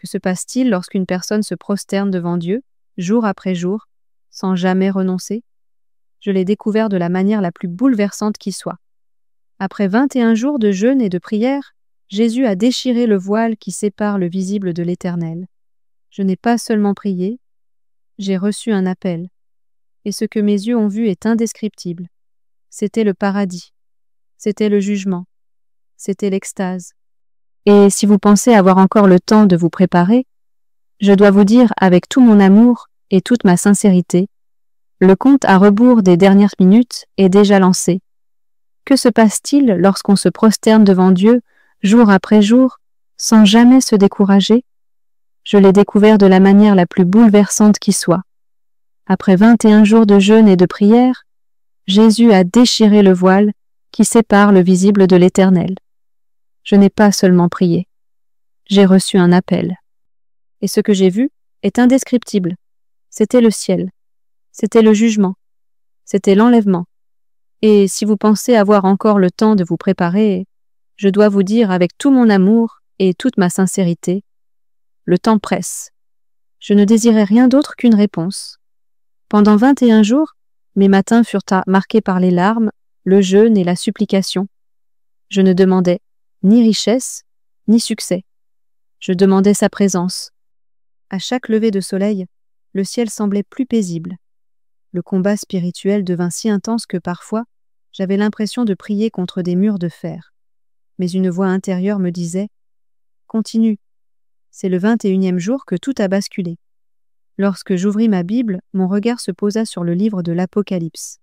Que se passe-t-il lorsqu'une personne se prosterne devant Dieu, jour après jour, sans jamais renoncer? Je l'ai découvert de la manière la plus bouleversante qui soit. Après 21 jours de jeûne et de prière, Jésus a déchiré le voile qui sépare le visible de l'Éternel. Je n'ai pas seulement prié, j'ai reçu un appel. Et ce que mes yeux ont vu est indescriptible. C'était le paradis. C'était le jugement. C'était l'extase. Et si vous pensez avoir encore le temps de vous préparer, je dois vous dire avec tout mon amour et toute ma sincérité, le compte à rebours des dernières minutes est déjà lancé. Que se passe-t-il lorsqu'on se prosterne devant Dieu, jour après jour, sans jamais se décourager? Je l'ai découvert de la manière la plus bouleversante qui soit. Après 21 jours de jeûne et de prière, Jésus a déchiré le voile qui sépare le visible de l'Éternel. Je n'ai pas seulement prié, j'ai reçu un appel. Et ce que j'ai vu est indescriptible. C'était le ciel, c'était le jugement, c'était l'enlèvement. Et si vous pensez avoir encore le temps de vous préparer, je dois vous dire avec tout mon amour et toute ma sincérité, le temps presse. Je ne désirais rien d'autre qu'une réponse. Pendant 21 jours, mes matins furent marqués par les larmes, le jeûne et la supplication. Je ne demandais ni richesse, ni succès. Je demandais sa présence. À chaque lever de soleil, le ciel semblait plus paisible. Le combat spirituel devint si intense que parfois, j'avais l'impression de prier contre des murs de fer. Mais une voix intérieure me disait « Continue, c'est le 21e jour que tout a basculé. » Lorsque j'ouvris ma Bible, mon regard se posa sur le livre de l'Apocalypse.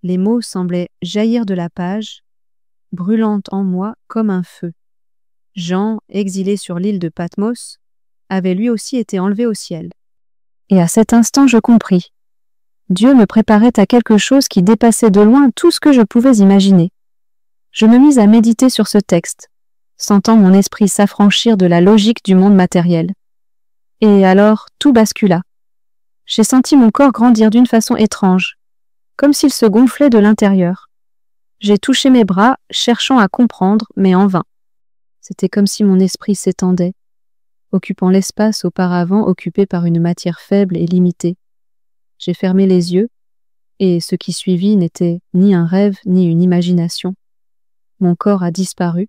Les mots semblaient jaillir de la page, brûlante en moi comme un feu. Jean, exilé sur l'île de Patmos, avait lui aussi été enlevé au ciel. Et à cet instant, je compris. Dieu me préparait à quelque chose qui dépassait de loin tout ce que je pouvais imaginer. Je me mis à méditer sur ce texte, sentant mon esprit s'affranchir de la logique du monde matériel. Et alors, tout bascula. J'ai senti mon corps grandir d'une façon étrange, comme s'il se gonflait de l'intérieur. J'ai touché mes bras, cherchant à comprendre, mais en vain. C'était comme si mon esprit s'étendait, occupant l'espace auparavant occupé par une matière faible et limitée. J'ai fermé les yeux, et ce qui suivit n'était ni un rêve ni une imagination. Mon corps a disparu,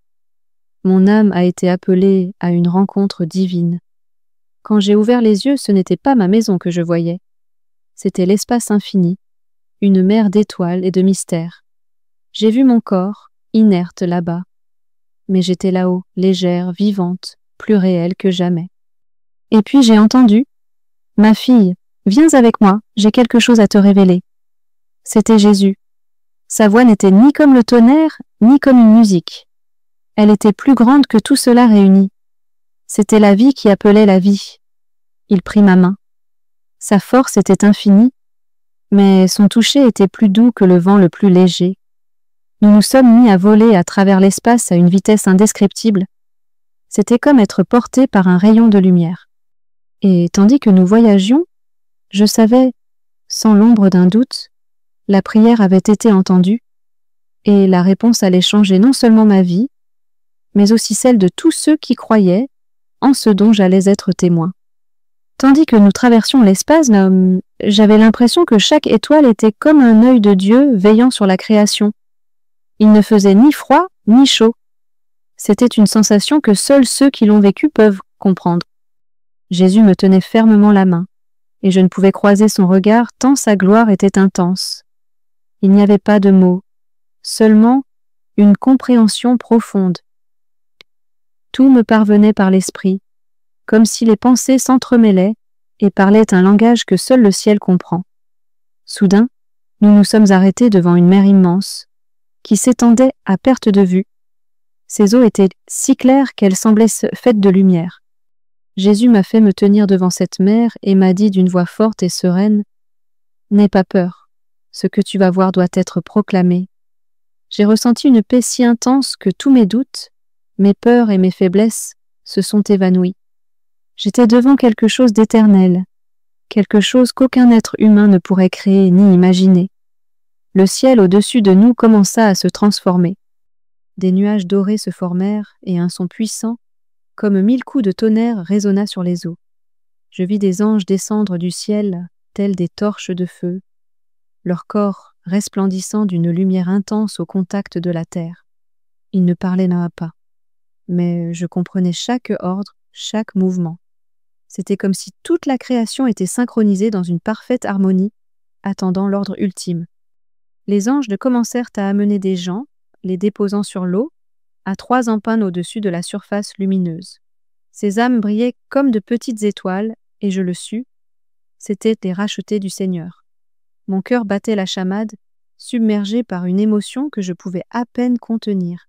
mon âme a été appelée à une rencontre divine. Quand j'ai ouvert les yeux, ce n'était pas ma maison que je voyais. C'était l'espace infini, une mer d'étoiles et de mystères. J'ai vu mon corps, inerte là-bas. Mais j'étais là-haut, légère, vivante, plus réelle que jamais. Et puis j'ai entendu « Ma fille, viens avec moi, j'ai quelque chose à te révéler. » C'était Jésus. Sa voix n'était ni comme le tonnerre, ni comme une musique. Elle était plus grande que tout cela réuni. C'était la vie qui appelait la vie. Il prit ma main. Sa force était infinie, mais son toucher était plus doux que le vent le plus léger. Nous nous sommes mis à voler à travers l'espace à une vitesse indescriptible. C'était comme être porté par un rayon de lumière. Et tandis que nous voyagions, je savais, sans l'ombre d'un doute, la prière avait été entendue, et la réponse allait changer non seulement ma vie, mais aussi celle de tous ceux qui croyaient en ce dont j'allais être témoin. Tandis que nous traversions l'espace, j'avais l'impression que chaque étoile était comme un œil de Dieu veillant sur la création. Il ne faisait ni froid ni chaud. C'était une sensation que seuls ceux qui l'ont vécue peuvent comprendre. Jésus me tenait fermement la main, et je ne pouvais croiser son regard tant sa gloire était intense. Il n'y avait pas de mots, seulement une compréhension profonde. Tout me parvenait par l'esprit, comme si les pensées s'entremêlaient et parlaient un langage que seul le ciel comprend. Soudain, nous nous sommes arrêtés devant une mer immense, qui s'étendait à perte de vue. Ses eaux étaient si claires qu'elles semblaient faites de lumière. Jésus m'a fait me tenir devant cette mer et m'a dit d'une voix forte et sereine « N'aie pas peur, ce que tu vas voir doit être proclamé. » J'ai ressenti une paix si intense que tous mes doutes, mes peurs et mes faiblesses se sont évanouis. J'étais devant quelque chose d'éternel, quelque chose qu'aucun être humain ne pourrait créer ni imaginer. Le ciel au-dessus de nous commença à se transformer. Des nuages dorés se formèrent et un son puissant, Comme 1000 coups de tonnerre résonna sur les eaux. Je vis des anges descendre du ciel, tels des torches de feu, leur corps resplendissant d'une lumière intense au contact de la terre. Ils ne parlaient pas, mais je comprenais chaque ordre, chaque mouvement. C'était comme si toute la création était synchronisée dans une parfaite harmonie, attendant l'ordre ultime. Les anges commencèrent à amener des gens, les déposant sur l'eau, à 3 empânes au-dessus de la surface lumineuse. Ces âmes brillaient comme de petites étoiles, et je le sus, c'étaient les rachetés du Seigneur. Mon cœur battait la chamade, submergé par une émotion que je pouvais à peine contenir.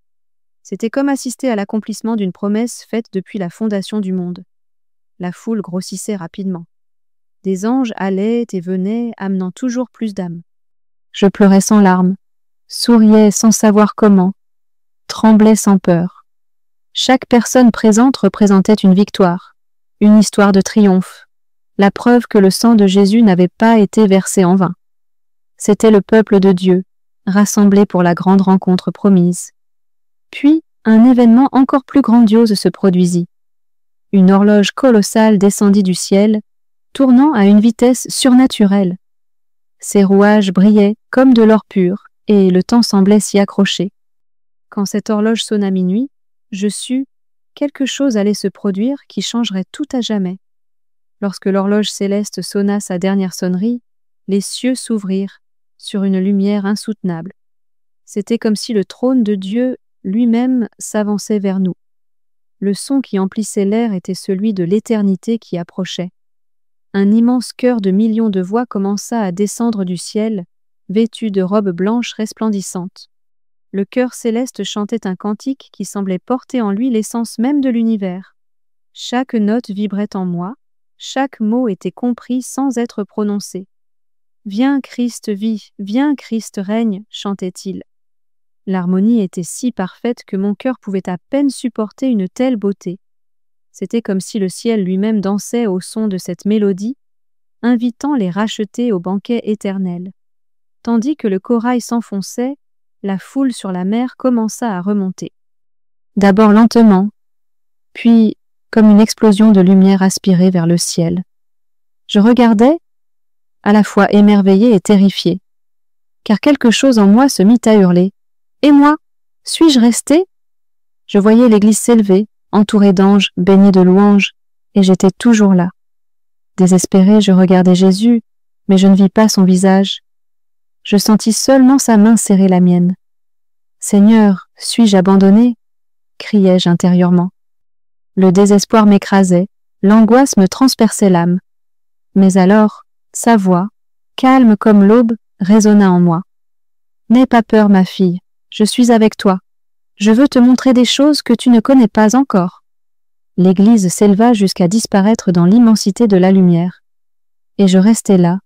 C'était comme assister à l'accomplissement d'une promesse faite depuis la fondation du monde. La foule grossissait rapidement. Des anges allaient et venaient, amenant toujours plus d'âmes. Je pleurais sans larmes, souriais sans savoir comment, tremblais sans peur. Chaque personne présente représentait une victoire, une histoire de triomphe, la preuve que le sang de Jésus n'avait pas été versé en vain. C'était le peuple de Dieu, rassemblé pour la grande rencontre promise. Puis, un événement encore plus grandiose se produisit. Une horloge colossale descendit du ciel, tournant à une vitesse surnaturelle. Ses rouages brillaient comme de l'or pur, et le temps semblait s'y accrocher. Quand cette horloge sonna minuit, je sus quelque chose allait se produire qui changerait tout à jamais. Lorsque l'horloge céleste sonna sa dernière sonnerie, les cieux s'ouvrirent sur une lumière insoutenable. C'était comme si le trône de Dieu lui-même s'avançait vers nous. Le son qui emplissait l'air était celui de l'éternité qui approchait. Un immense chœur de millions de voix commença à descendre du ciel, vêtu de robes blanches resplendissantes. Le chœur céleste chantait un cantique qui semblait porter en lui l'essence même de l'univers. Chaque note vibrait en moi, chaque mot était compris sans être prononcé. « Viens Christ vit, viens Christ règne » chantait-il. L'harmonie était si parfaite que mon cœur pouvait à peine supporter une telle beauté. C'était comme si le ciel lui-même dansait au son de cette mélodie, invitant les rachetés au banquet éternel. Tandis que le corail s'enfonçait, la foule sur la mer commença à remonter. D'abord lentement, puis comme une explosion de lumière aspirée vers le ciel. Je regardais, à la fois émerveillé et terrifié, car quelque chose en moi se mit à hurler. Et moi, suis-je resté? Je voyais l'église s'élever, entourée d'anges, baignée de louanges, et j'étais toujours là. Désespéré, je regardais Jésus, mais je ne vis pas son visage. Je sentis seulement sa main serrer la mienne. « Seigneur, suis-je abandonné ?» criai-je intérieurement. Le désespoir m'écrasait, l'angoisse me transperçait l'âme. Mais alors, sa voix, calme comme l'aube, résonna en moi. « N'aie pas peur, ma fille, je suis avec toi. Je veux te montrer des choses que tu ne connais pas encore. » L'église s'éleva jusqu'à disparaître dans l'immensité de la lumière. Et je restai là,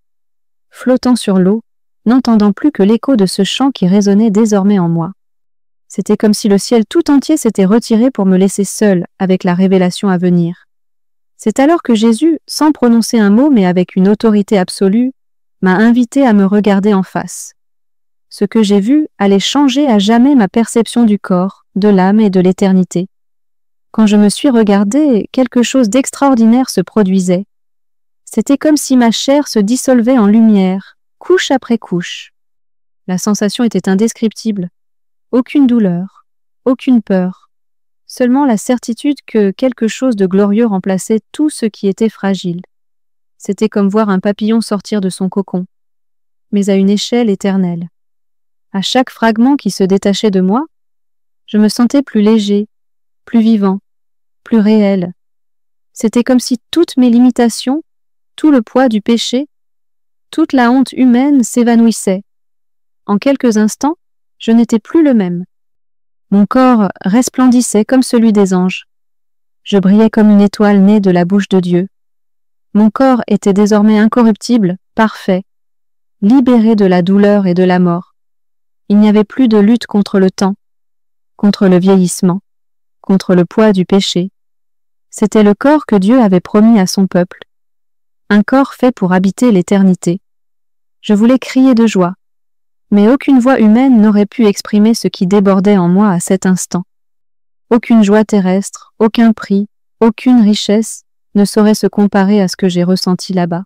flottant sur l'eau, n'entendant plus que l'écho de ce chant qui résonnait désormais en moi. C'était comme si le ciel tout entier s'était retiré pour me laisser seule avec la révélation à venir. C'est alors que Jésus, sans prononcer un mot mais avec une autorité absolue, m'a invité à me regarder en face. Ce que j'ai vu allait changer à jamais ma perception du corps, de l'âme et de l'éternité. Quand je me suis regardée, quelque chose d'extraordinaire se produisait. C'était comme si ma chair se dissolvait en lumière, couche après couche. La sensation était indescriptible. Aucune douleur, aucune peur. Seulement la certitude que quelque chose de glorieux remplaçait tout ce qui était fragile. C'était comme voir un papillon sortir de son cocon, mais à une échelle éternelle. À chaque fragment qui se détachait de moi, je me sentais plus léger, plus vivant, plus réel. C'était comme si toutes mes limitations, tout le poids du péché, toute la honte humaine s'évanouissaient. En quelques instants, je n'étais plus le même. Mon corps resplendissait comme celui des anges. Je brillais comme une étoile née de la bouche de Dieu. Mon corps était désormais incorruptible, parfait, libéré de la douleur et de la mort. Il n'y avait plus de lutte contre le temps, contre le vieillissement, contre le poids du péché. C'était le corps que Dieu avait promis à son peuple. Un corps fait pour habiter l'éternité. Je voulais crier de joie, mais aucune voix humaine n'aurait pu exprimer ce qui débordait en moi à cet instant. Aucune joie terrestre, aucun prix, Aucune richesse ne saurait se comparer à ce que j'ai ressenti là-bas.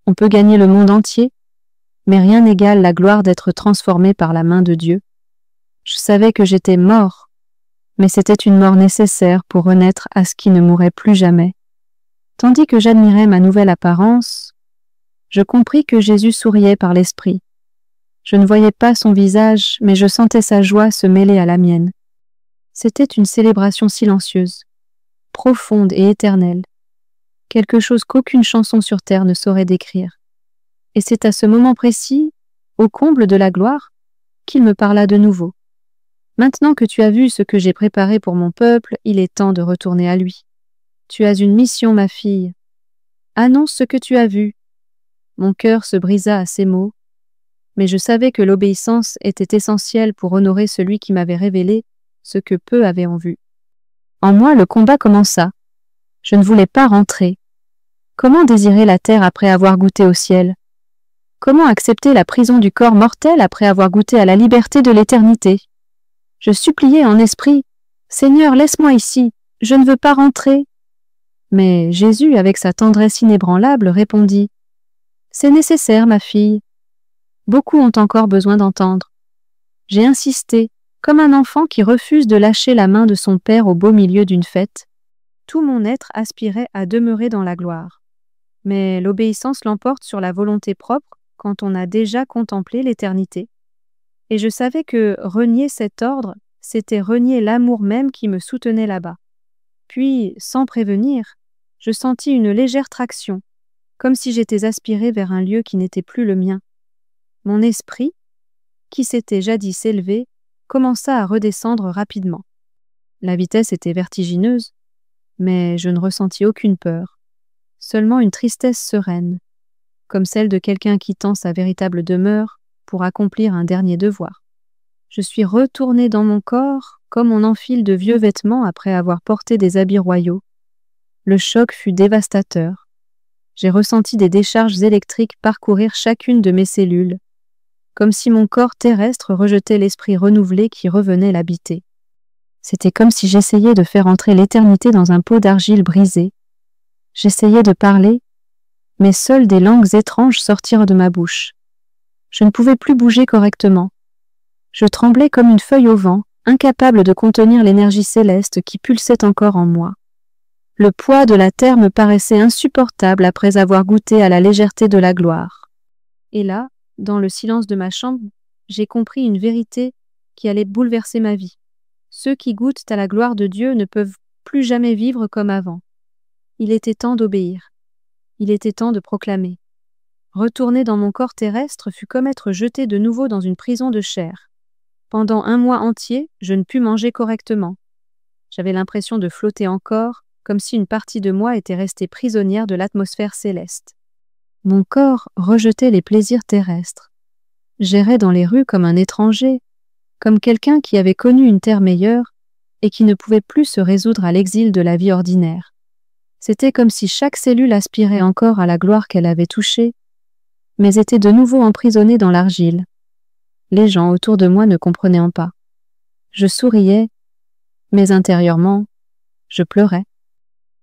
On peut gagner le monde entier, mais rien n'égale la gloire d'être transformé par la main de Dieu. Je savais que j'étais mort, mais c'était une mort nécessaire pour renaître à ce qui ne mourrait plus jamais. Tandis que j'admirais ma nouvelle apparence, je compris que Jésus souriait par l'esprit. Je ne voyais pas son visage, mais je sentais sa joie se mêler à la mienne. C'était une célébration silencieuse, profonde et éternelle, quelque chose qu'aucune chanson sur terre ne saurait décrire. Et c'est à ce moment précis, au comble de la gloire, qu'il me parla de nouveau. Maintenant que tu as vu ce que j'ai préparé pour mon peuple, il est temps de retourner à lui. Tu as une mission, ma fille. Annonce ce que tu as vu. Mon cœur se brisa à ces mots, mais je savais que l'obéissance était essentielle pour honorer celui qui m'avait révélé ce que peu avaient en vue. En moi, le combat commença. Je ne voulais pas rentrer. Comment désirer la terre après avoir goûté au ciel? Comment accepter la prison du corps mortel après avoir goûté à la liberté de l'éternité? Je suppliais en esprit, « Seigneur, laisse-moi ici, je ne veux pas rentrer. » Mais Jésus, avec sa tendresse inébranlable, répondit, « C'est nécessaire, ma fille. Beaucoup ont encore besoin d'entendre. » J'ai insisté, comme un enfant qui refuse de lâcher la main de son père au beau milieu d'une fête. Tout mon être aspirait à demeurer dans la gloire. Mais l'obéissance l'emporte sur la volonté propre quand on a déjà contemplé l'éternité. Et je savais que renier cet ordre, c'était renier l'amour même qui me soutenait là-bas. Puis, sans prévenir, je sentis une légère traction, comme si j'étais aspiré vers un lieu qui n'était plus le mien. Mon esprit, qui s'était jadis élevé, commença à redescendre rapidement. La vitesse était vertigineuse, mais je ne ressentis aucune peur, seulement une tristesse sereine, comme celle de quelqu'un quittant sa véritable demeure pour accomplir un dernier devoir. Je suis retourné dans mon corps comme on enfile de vieux vêtements après avoir porté des habits royaux. Le choc fut dévastateur. J'ai ressenti des décharges électriques parcourir chacune de mes cellules, comme si mon corps terrestre rejetait l'esprit renouvelé qui revenait l'habiter. C'était comme si j'essayais de faire entrer l'éternité dans un pot d'argile brisé. J'essayais de parler, mais seules des langues étranges sortirent de ma bouche. Je ne pouvais plus bouger correctement. Je tremblais comme une feuille au vent, incapable de contenir l'énergie céleste qui pulsait encore en moi. Le poids de la terre me paraissait insupportable après avoir goûté à la légèreté de la gloire. Et là, dans le silence de ma chambre, j'ai compris une vérité qui allait bouleverser ma vie. Ceux qui goûtent à la gloire de Dieu ne peuvent plus jamais vivre comme avant. Il était temps d'obéir. Il était temps de proclamer. Retourner dans mon corps terrestre fut comme être jeté de nouveau dans une prison de chair. Pendant 1 mois entier, je ne pus manger correctement. J'avais l'impression de flotter encore, comme si une partie de moi était restée prisonnière de l'atmosphère céleste. Mon corps rejetait les plaisirs terrestres. J'errais dans les rues comme un étranger, comme quelqu'un qui avait connu une terre meilleure et qui ne pouvait plus se résoudre à l'exil de la vie ordinaire. C'était comme si chaque cellule aspirait encore à la gloire qu'elle avait touchée, mais était de nouveau emprisonnée dans l'argile. Les gens autour de moi ne comprenaient pas. Je souriais, mais intérieurement, je pleurais.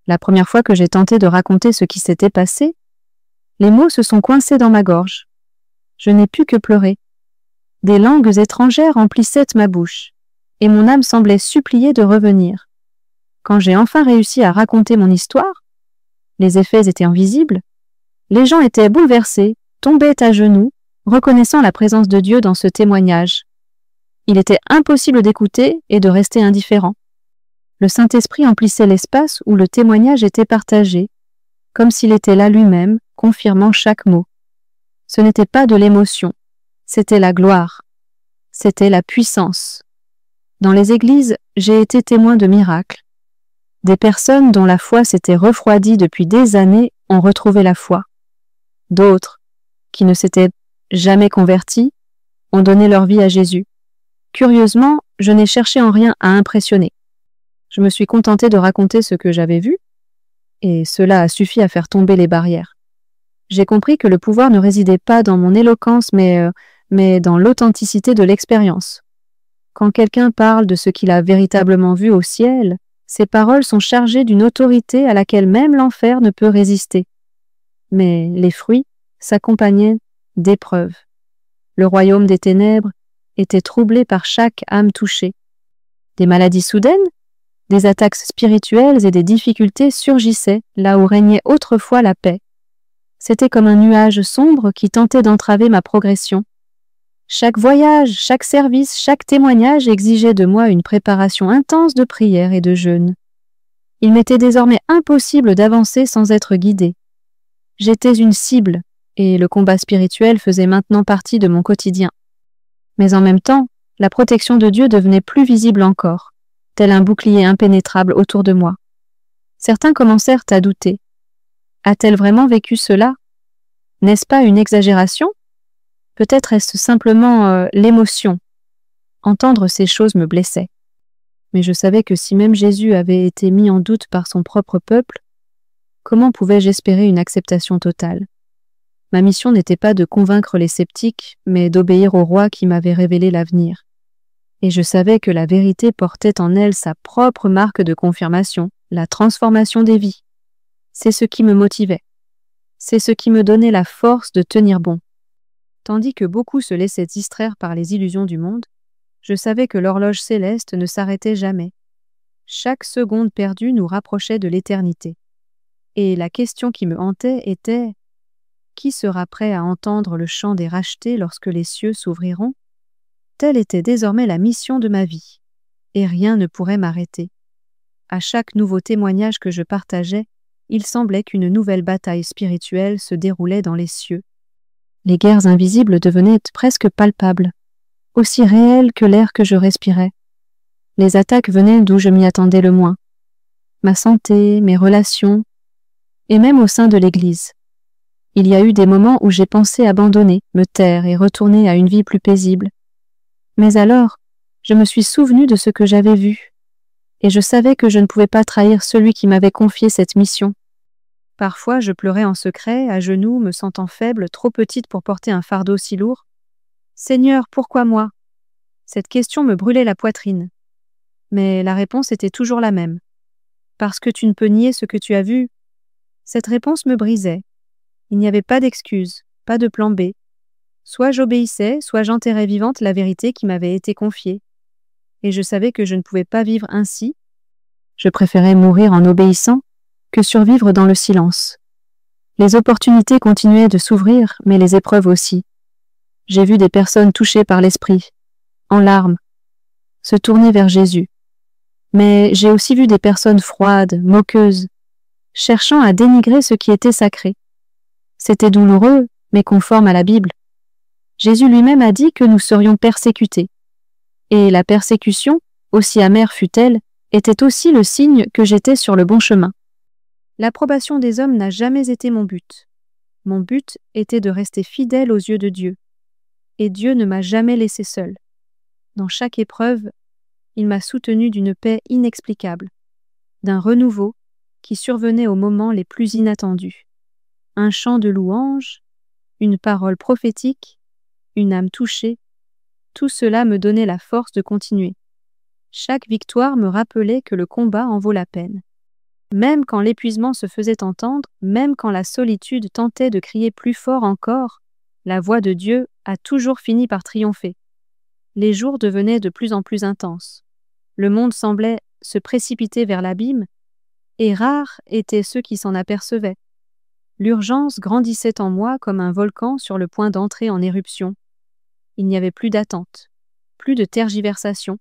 La première fois que j'ai tenté de raconter ce qui s'était passé, les mots se sont coincés dans ma gorge. Je n'ai pu que pleurer. Des langues étrangères emplissaient ma bouche, et mon âme semblait supplier de revenir. Quand j'ai enfin réussi à raconter mon histoire, les effets étaient invisibles, les gens étaient bouleversés, tombaient à genoux, reconnaissant la présence de Dieu dans ce témoignage. Il était impossible d'écouter et de rester indifférent. Le Saint-Esprit emplissait l'espace où le témoignage était partagé, comme s'il était là lui-même, confirmant chaque mot. Ce n'était pas de l'émotion, c'était la gloire, c'était la puissance. Dans les églises, j'ai été témoin de miracles. Des personnes dont la foi s'était refroidie depuis des années ont retrouvé la foi. D'autres, qui ne s'étaient jamais convertis, ont donné leur vie à Jésus. Curieusement, je n'ai cherché en rien à impressionner. Je me suis contentée de raconter ce que j'avais vu, et cela a suffi à faire tomber les barrières. J'ai compris que le pouvoir ne résidait pas dans mon éloquence, mais dans l'authenticité de l'expérience. Quand quelqu'un parle de ce qu'il a véritablement vu au ciel, Ces paroles sont chargées d'une autorité à laquelle même l'enfer ne peut résister. Mais les fruits s'accompagnaient d'épreuves. Le royaume des ténèbres était troublé par chaque âme touchée. Des maladies soudaines, des attaques spirituelles et des difficultés surgissaient là où régnait autrefois la paix. C'était comme un nuage sombre qui tentait d'entraver ma progression. Chaque voyage, chaque service, chaque témoignage exigeait de moi une préparation intense de prière et de jeûne. Il m'était désormais impossible d'avancer sans être guidé. J'étais une cible, et le combat spirituel faisait maintenant partie de mon quotidien. Mais en même temps, la protection de Dieu devenait plus visible encore, tel un bouclier impénétrable autour de moi. Certains commencèrent à douter. A-t-elle vraiment vécu cela? N'est-ce pas une exagération? Peut-être est-ce simplement l'émotion. Entendre ces choses me blessait. Mais je savais que si même Jésus avait été mis en doute par son propre peuple, comment pouvais-je espérer une acceptation totale? Ma mission n'était pas de convaincre les sceptiques, mais d'obéir au roi qui m'avait révélé l'avenir. Et je savais que la vérité portait en elle sa propre marque de confirmation, la transformation des vies. C'est ce qui me motivait. C'est ce qui me donnait la force de tenir bon. Tandis que beaucoup se laissaient distraire par les illusions du monde, je savais que l'horloge céleste ne s'arrêtait jamais. Chaque seconde perdue nous rapprochait de l'éternité. Et la question qui me hantait était: qui sera prêt à entendre le chant des rachetés lorsque les cieux s'ouvriront? Telle était désormais la mission de ma vie, et rien ne pourrait m'arrêter. À chaque nouveau témoignage que je partageais, il semblait qu'une nouvelle bataille spirituelle se déroulait dans les cieux. Les guerres invisibles devenaient presque palpables, aussi réelles que l'air que je respirais. Les attaques venaient d'où je m'y attendais le moins. Ma santé, mes relations, et même au sein de l'Église. Il y a eu des moments où j'ai pensé abandonner, me taire et retourner à une vie plus paisible. Mais alors, je me suis souvenu de ce que j'avais vu, et je savais que je ne pouvais pas trahir celui qui m'avait confié cette mission. Parfois, je pleurais en secret, à genoux, me sentant faible, trop petite pour porter un fardeau si lourd. « Seigneur, pourquoi moi ?» Cette question me brûlait la poitrine. Mais la réponse était toujours la même. « Parce que tu ne peux nier ce que tu as vu. » Cette réponse me brisait. Il n'y avait pas d'excuse, pas de plan B. Soit j'obéissais, soit j'enterrais vivante la vérité qui m'avait été confiée. Et je savais que je ne pouvais pas vivre ainsi. Je préférais mourir en obéissant que survivre dans le silence. Les opportunités continuaient de s'ouvrir, mais les épreuves aussi. J'ai vu des personnes touchées par l'esprit, en larmes, se tourner vers Jésus. Mais j'ai aussi vu des personnes froides, moqueuses, cherchant à dénigrer ce qui était sacré. C'était douloureux, mais conforme à la Bible. Jésus lui-même a dit que nous serions persécutés. Et la persécution, aussi amère fût-elle, était aussi le signe que j'étais sur le bon chemin. L'approbation des hommes n'a jamais été mon but. Mon but était de rester fidèle aux yeux de Dieu. Et Dieu ne m'a jamais laissé seul. Dans chaque épreuve, il m'a soutenu d'une paix inexplicable, d'un renouveau qui survenait aux moments les plus inattendus. Un chant de louange, une parole prophétique, une âme touchée, tout cela me donnait la force de continuer. Chaque victoire me rappelait que le combat en vaut la peine. Même quand l'épuisement se faisait entendre, même quand la solitude tentait de crier plus fort encore, la voix de Dieu a toujours fini par triompher. Les jours devenaient de plus en plus intenses. Le monde semblait se précipiter vers l'abîme, et rares étaient ceux qui s'en apercevaient. L'urgence grandissait en moi comme un volcan sur le point d'entrer en éruption. Il n'y avait plus d'attente, plus de tergiversation.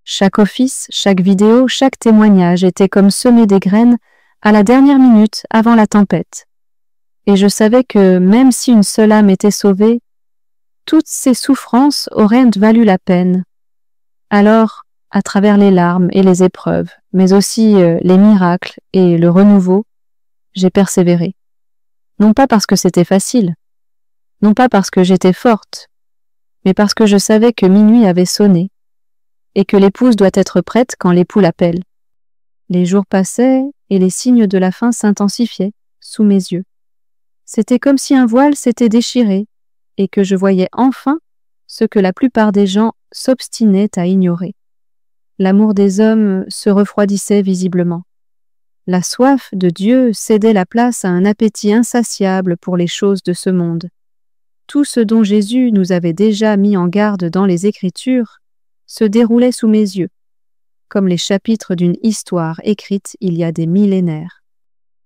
Chaque office, chaque vidéo, chaque témoignage était comme semer des graines à la dernière minute avant la tempête. Et je savais que même si une seule âme était sauvée, toutes ces souffrances auraient valu la peine. Alors, à travers les larmes et les épreuves, mais aussi les miracles et le renouveau, j'ai persévéré. Non pas parce que c'était facile, non pas parce que j'étais forte, mais parce que je savais que minuit avait sonné, et que l'épouse doit être prête quand l'époux l'appelle. Les jours passaient, et les signes de la fin s'intensifiaient sous mes yeux. C'était comme si un voile s'était déchiré, et que je voyais enfin ce que la plupart des gens s'obstinaient à ignorer. L'amour des hommes se refroidissait visiblement. La soif de Dieu cédait la place à un appétit insatiable pour les choses de ce monde. Tout ce dont Jésus nous avait déjà mis en garde dans les Écritures se déroulait sous mes yeux, comme les chapitres d'une histoire écrite il y a des millénaires.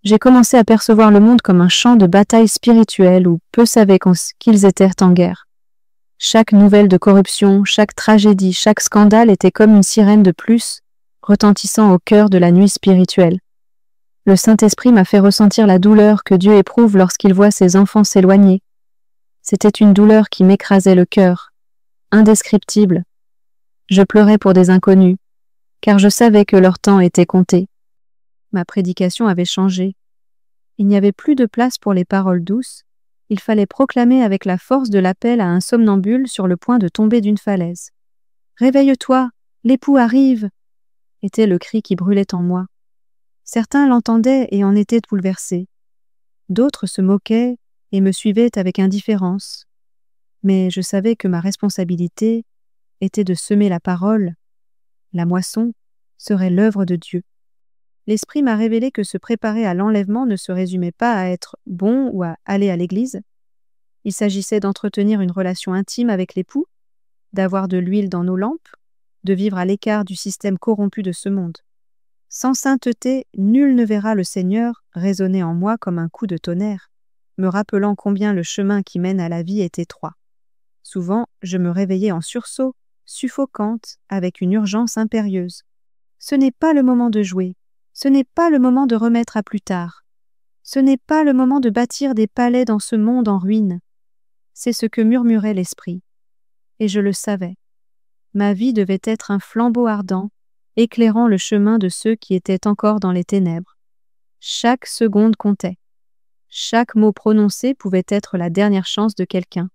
J'ai commencé à percevoir le monde comme un champ de bataille spirituelle où peu savaient qu'ils étaient en guerre. Chaque nouvelle de corruption, chaque tragédie, chaque scandale était comme une sirène de plus, retentissant au cœur de la nuit spirituelle. Le Saint-Esprit m'a fait ressentir la douleur que Dieu éprouve lorsqu'il voit ses enfants s'éloigner. C'était une douleur qui m'écrasait le cœur, indescriptible. Je pleurais pour des inconnus, car je savais que leur temps était compté. Ma prédication avait changé. Il n'y avait plus de place pour les paroles douces, il fallait proclamer avec la force de l'appel à un somnambule sur le point de tomber d'une falaise. « Réveille-toi, l'époux arrive !» était le cri qui brûlait en moi. Certains l'entendaient et en étaient bouleversés. D'autres se moquaient et me suivaient avec indifférence. Mais je savais que ma responsabilité était de semer la parole. La moisson serait l'œuvre de Dieu. L'Esprit m'a révélé que se préparer à l'enlèvement ne se résumait pas à être bon ou à aller à l'église. Il s'agissait d'entretenir une relation intime avec l'époux, d'avoir de l'huile dans nos lampes, de vivre à l'écart du système corrompu de ce monde. Sans sainteté, nul ne verra le Seigneur, résonnait en moi comme un coup de tonnerre, me rappelant combien le chemin qui mène à la vie est étroit. Souvent, je me réveillais en sursaut, suffocante, avec une urgence impérieuse. Ce n'est pas le moment de jouer. Ce n'est pas le moment de remettre à plus tard. Ce n'est pas le moment de bâtir des palais dans ce monde en ruine. C'est ce que murmurait l'esprit. Et je le savais. Ma vie devait être un flambeau ardent, éclairant le chemin de ceux qui étaient encore dans les ténèbres. Chaque seconde comptait. Chaque mot prononcé pouvait être la dernière chance de quelqu'un.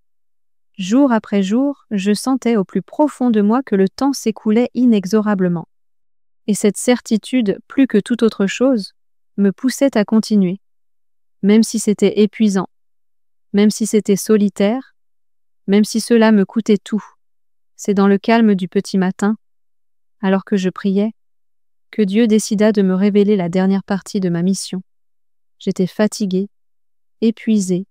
Jour après jour, je sentais au plus profond de moi que le temps s'écoulait inexorablement. Et cette certitude, plus que toute autre chose, me poussait à continuer. Même si c'était épuisant, même si c'était solitaire, même si cela me coûtait tout. C'est dans le calme du petit matin, alors que je priais, que Dieu décida de me révéler la dernière partie de ma mission. J'étais fatiguée, épuisée,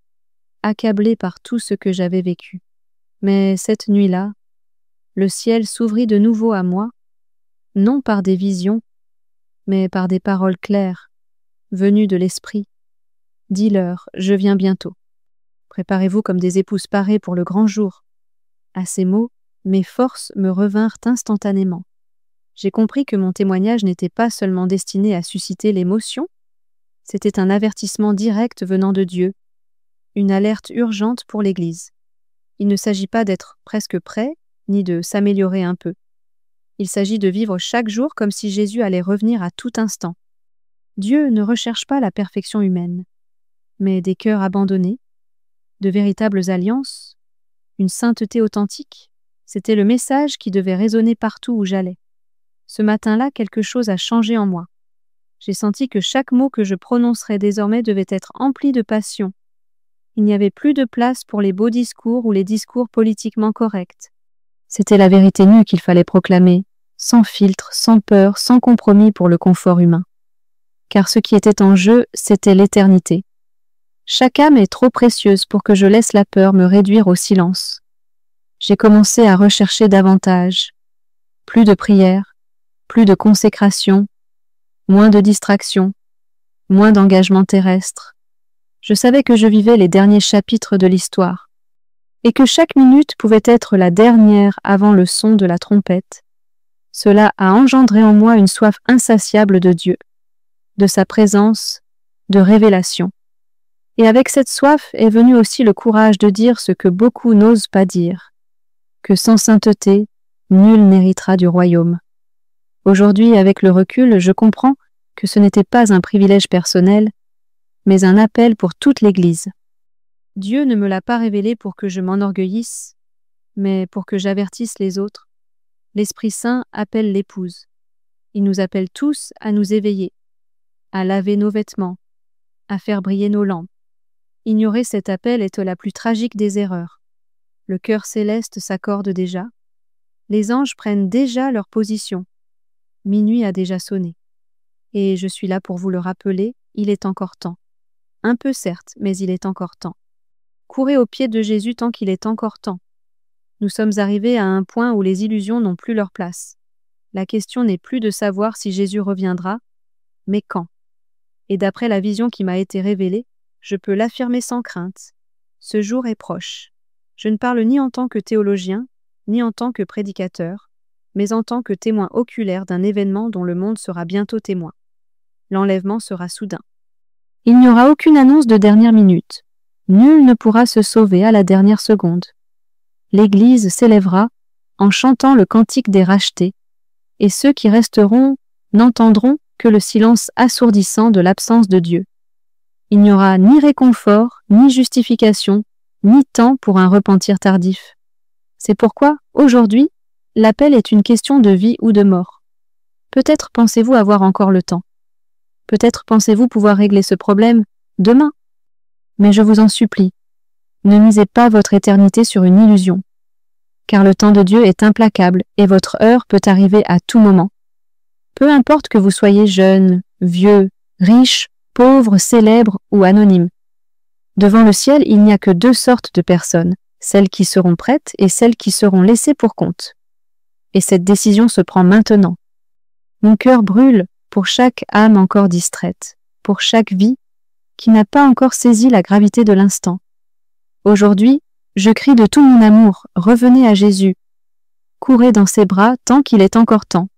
accablée par tout ce que j'avais vécu. Mais cette nuit-là, le ciel s'ouvrit de nouveau à moi, non par des visions, mais par des paroles claires, venues de l'esprit. Dis-leur, je viens bientôt. Préparez-vous comme des épouses parées pour le grand jour. À ces mots, mes forces me revinrent instantanément. J'ai compris que mon témoignage n'était pas seulement destiné à susciter l'émotion, c'était un avertissement direct venant de Dieu, une alerte urgente pour l'Église. Il ne s'agit pas d'être presque prêt, ni de s'améliorer un peu. Il s'agit de vivre chaque jour comme si Jésus allait revenir à tout instant. Dieu ne recherche pas la perfection humaine, mais des cœurs abandonnés, de véritables alliances, une sainteté authentique. C'était le message qui devait résonner partout où j'allais. Ce matin-là, quelque chose a changé en moi. J'ai senti que chaque mot que je prononcerais désormais devait être empli de passion. Il n'y avait plus de place pour les beaux discours ou les discours politiquement corrects. C'était la vérité nue qu'il fallait proclamer, sans filtre, sans peur, sans compromis pour le confort humain. Car ce qui était en jeu, c'était l'éternité. Chaque âme est trop précieuse pour que je laisse la peur me réduire au silence. J'ai commencé à rechercher davantage. Plus de prières, plus de consécration, moins de distractions, moins d'engagement terrestre. Je savais que je vivais les derniers chapitres de l'histoire, et que chaque minute pouvait être la dernière avant le son de la trompette. Cela a engendré en moi une soif insatiable de Dieu, de sa présence, de révélation. Et avec cette soif est venu aussi le courage de dire ce que beaucoup n'osent pas dire, que sans sainteté, nul n'héritera du royaume. Aujourd'hui, avec le recul, je comprends que ce n'était pas un privilège personnel, mais un appel pour toute l'Église. Dieu ne me l'a pas révélé pour que je m'enorgueillisse, mais pour que j'avertisse les autres. L'Esprit Saint appelle l'épouse. Il nous appelle tous à nous éveiller, à laver nos vêtements, à faire briller nos lampes. Ignorer cet appel est la plus tragique des erreurs. Le cœur céleste s'accorde déjà. Les anges prennent déjà leur position. Minuit a déjà sonné. Et je suis là pour vous le rappeler, il est encore temps. Un peu certes, mais il est encore temps. Courez aux pieds de Jésus tant qu'il est encore temps. Nous sommes arrivés à un point où les illusions n'ont plus leur place. La question n'est plus de savoir si Jésus reviendra, mais quand. Et d'après la vision qui m'a été révélée, je peux l'affirmer sans crainte. Ce jour est proche. Je ne parle ni en tant que théologien, ni en tant que prédicateur, mais en tant que témoin oculaire d'un événement dont le monde sera bientôt témoin. L'enlèvement sera soudain. Il n'y aura aucune annonce de dernière minute. Nul ne pourra se sauver à la dernière seconde. L'Église s'élèvera en chantant le cantique des rachetés, et ceux qui resteront n'entendront que le silence assourdissant de l'absence de Dieu. Il n'y aura ni réconfort, ni justification, ni temps pour un repentir tardif. C'est pourquoi, aujourd'hui, l'appel est une question de vie ou de mort. Peut-être pensez-vous avoir encore le temps. Peut-être pensez-vous pouvoir régler ce problème demain. Mais je vous en supplie, ne misez pas votre éternité sur une illusion, car le temps de Dieu est implacable et votre heure peut arriver à tout moment. Peu importe que vous soyez jeune, vieux, riche, pauvre, célèbre ou anonyme. Devant le ciel, il n'y a que deux sortes de personnes, celles qui seront prêtes et celles qui seront laissées pour compte. Et cette décision se prend maintenant. Mon cœur brûle pour chaque âme encore distraite, pour chaque vie qui n'a pas encore saisi la gravité de l'instant. Aujourd'hui, je crie de tout mon amour, revenez à Jésus. Courez dans ses bras tant qu'il est encore temps.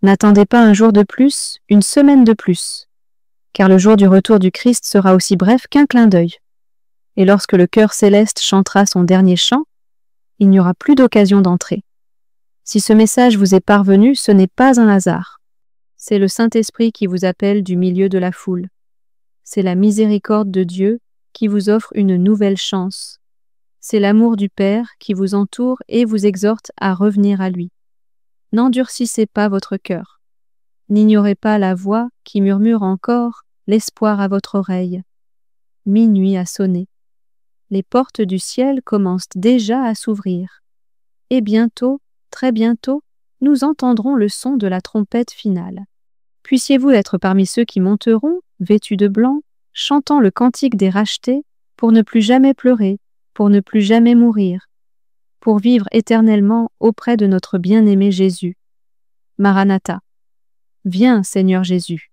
N'attendez pas un jour de plus, une semaine de plus, car le jour du retour du Christ sera aussi bref qu'un clin d'œil. Et lorsque le chœur céleste chantera son dernier chant, il n'y aura plus d'occasion d'entrer. Si ce message vous est parvenu, ce n'est pas un hasard. C'est le Saint-Esprit qui vous appelle du milieu de la foule. C'est la miséricorde de Dieu qui vous offre une nouvelle chance. C'est l'amour du Père qui vous entoure et vous exhorte à revenir à lui. N'endurcissez pas votre cœur. N'ignorez pas la voix qui murmure encore l'espoir à votre oreille. Minuit a sonné. Les portes du ciel commencent déjà à s'ouvrir. Et bientôt, très bientôt, nous entendrons le son de la trompette finale. Puissiez-vous être parmi ceux qui monteront, vêtus de blanc, chantant le cantique des rachetés, pour ne plus jamais pleurer, pour ne plus jamais mourir, pour vivre éternellement auprès de notre bien-aimé Jésus. Maranatha. Viens, Seigneur Jésus.